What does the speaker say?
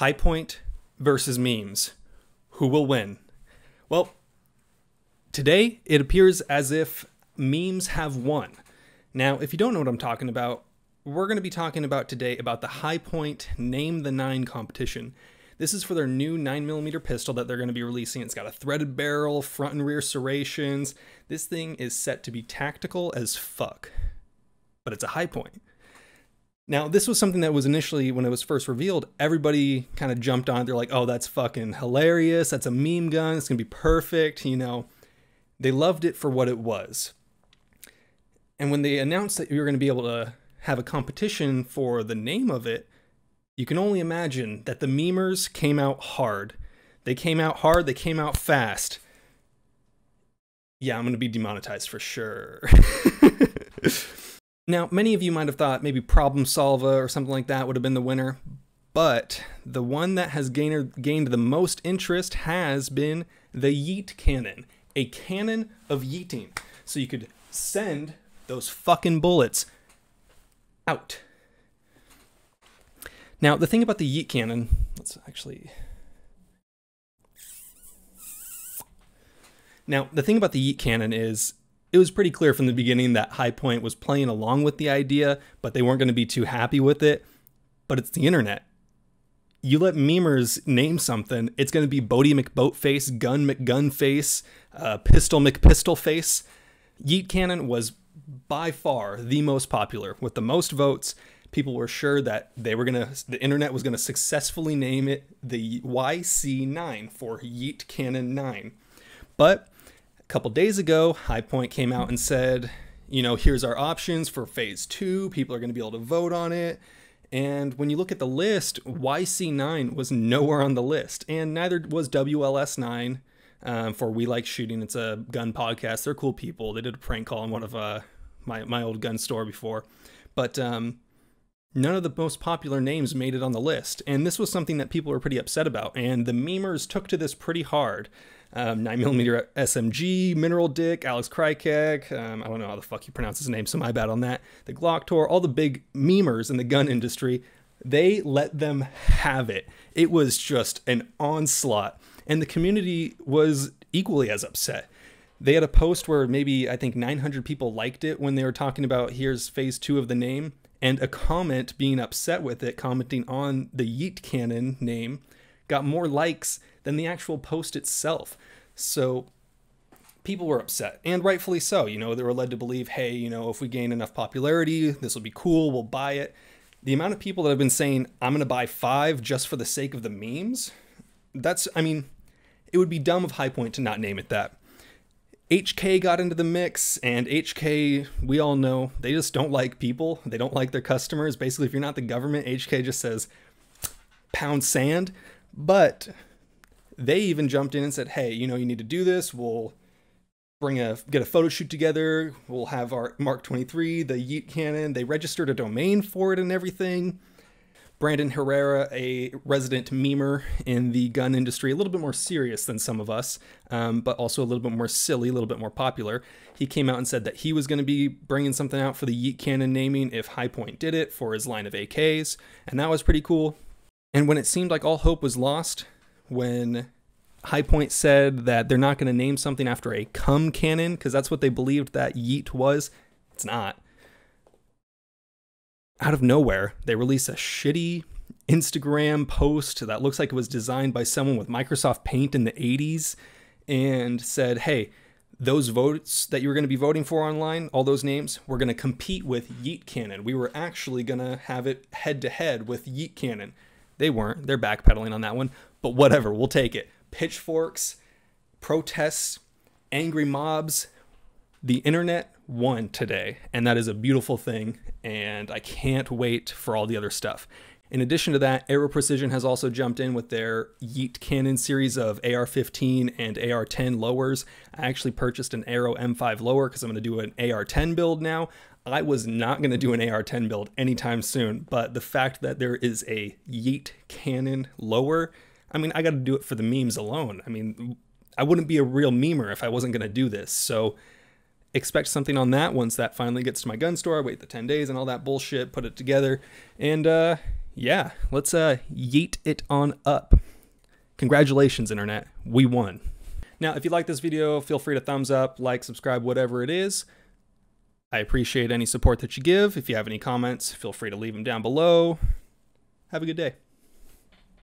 High Point versus memes. Who will win? Well, today it appears as if memes have won. Now, if you don't know what I'm talking about, we're going to be talking about today about the High Point Name the 9 competition. This is for their new 9mm pistol that they're going to be releasing. It's got a threaded barrel, front and rear serrations. This thing is set to be tactical as fuck, but it's a High Point. Now, this was something that was initially, when it was first revealed, everybody kind of jumped on it. They're like, oh, that's fucking hilarious. That's a meme gun. It's going to be perfect. You know, they loved it for what it was. And when they announced that you were going to be able to have a competition for the name of it, you can only imagine that the memers came out hard. They came out hard. They came out fast. Yeah, I'm going to be demonetized for sure. Now, many of you might have thought maybe Problem Solver or something like that would have been the winner, but the one that has gained the most interest has been the YEET cannon, a cannon of yeeting. So you could send those fucking bullets out. Now, the thing about the YEET cannon, let's actually... Now, the thing about the YEET cannon is, it was pretty clear from the beginning that High Point was playing along with the idea, but they weren't going to be too happy with it. But it's the internet. You let memers name something, it's going to be Bodie McBoatface, Gun McGunface, Pistol McPistolface. YEET cannon was by far the most popular. With the most votes, people were sure that the internet was going to successfully name it the YC9 for YEET Cannon 9. But a couple days ago, High Point came out and said, you know, here's our options for phase 2. People are going to be able to vote on it. And when you look at the list, YC9 was nowhere on the list. And neither was WLS9 for We Like Shooting. It's a gun podcast. They're cool people. They did a prank call in one of my old gun store before. But none of the most popular names made it on the list. And this was something that people were pretty upset about. And the memers took to this pretty hard. 9mm SMG, Mineral Dick, Alex Krykek, I don't know how the fuck you pronounce his name, so my bad on that. The Glocktor, all the big memers in the gun industry, they let them have it. It was just an onslaught. And the community was equally as upset. They had a post where maybe, I think 900 people liked it when they were talking about here's phase 2 of the name, and a comment being upset with it, commenting on the YEET cannon name, got more likes than the actual post itself. So people were upset, and rightfully so. You know, they were led to believe, hey, you know, if we gain enough popularity, this will be cool, we'll buy it. The amount of people that have been saying, I'm going to buy 5 just for the sake of the memes, I mean, it would be dumb of High Point to not name it that. HK got into the mix, and HK, we all know, they just don't like people. They don't like their customers. Basically, if you're not the government, HK just says, pound sand. But they even jumped in and said, hey, you know, you need to do this. We'll get a photo shoot together. We'll have our Mark 23, the YEET cannon. They registered a domain for it and everything. Brandon Herrera, a resident memer in the gun industry, a little bit more serious than some of us, but also a little bit more silly, a little bit more popular. He came out and said that he was going to be bringing something out for the YEET cannon naming if High Point did it for his line of AKs, and that was pretty cool. And when it seemed like all hope was lost, when High Point said that they're not going to name something after a cum cannon, because that's what they believed that YEET was, it's not. Out of nowhere, they released a shitty Instagram post that looks like it was designed by someone with Microsoft Paint in the 80s and said, hey, those votes that you were going to be voting for online, all those names, we're going to compete with YEET cannon. We were actually going to have it head-to-head with YEET cannon. They weren't. They're backpedaling on that one. But whatever, we'll take it. Pitchforks, protests, angry mobs. The internet won today, and that is a beautiful thing, and I can't wait for all the other stuff. In addition to that, Aero Precision has also jumped in with their YEET cannon series of AR-15 and AR-10 lowers. I actually purchased an Aero M5 lower because I'm going to do an AR-10 build now. I was not going to do an AR-10 build anytime soon, but the fact that there is a YEET cannon lower, I mean, I got to do it for the memes alone. I mean, I wouldn't be a real memer if I wasn't going to do this, so expect something on that once that finally gets to my gun store. I wait the 10 days and all that bullshit, put it together, and yeah, let's yeet it on up. Congratulations, internet. We won. Now, if you like this video, feel free to thumbs up, like, subscribe, whatever it is. I appreciate any support that you give. If you have any comments, feel free to leave them down below. Have a good day.